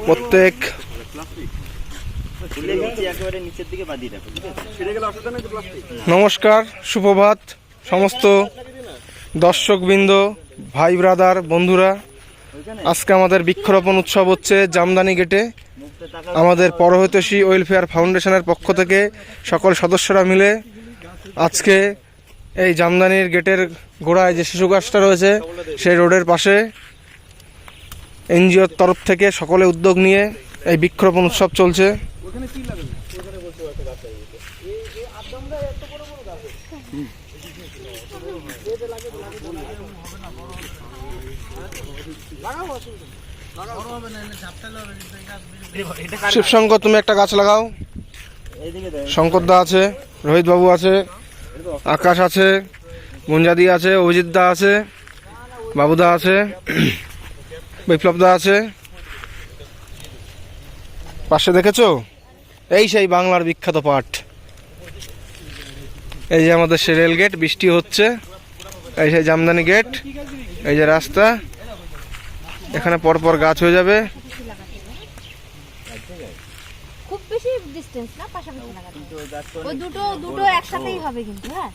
প্রত্যেক নমস্কার, সুপ্রভাত সমস্ত দর্শকবৃন্দ, ভাই ব্রাদার, বন্ধুরা। আজকে আমাদের বৃক্ষরোপণ উৎসব হচ্ছে জামদানি গেটে। আমাদের পরহিতৈষী ওয়েলফেয়ার ফাউন্ডেশনের পক্ষ থেকে সকল সদস্যরা মিলে আজকে এই জামদানির গেটের গোড়ায় যে শিশু গাছটা রয়েছে সেই রোডের পাশে এনজিওর তরফ থেকে সকলে উদ্যোগ নিয়ে এই বৃক্ষরোপণ উৎসব চলছে। শিবশঙ্কর, তুমি একটা গাছ লাগাও। শঙ্কর দা আছে, রোহিত বাবু আছে, আকাশ আছে, গুঞ্জাদি আছে, অভিজিৎ দা আছে, বাবুদা আছে, বিপ্লব দা আছে। পাশে দেখেছো, এই সেই বাংলার বিখ্যাত পাট। এই যে আমাদের সে রেল গেট, বৃষ্টি হচ্ছে। এই সেই জামদানি গেট, এই যে রাস্তা, এখানে পরপর গাছ হয়ে যাবে। খুব বেশি ডিসটেন্স না, পাশাপাশি লাগাতে। ওই দুটো একসাথেই হবে কিন্তু। হ্যাঁ।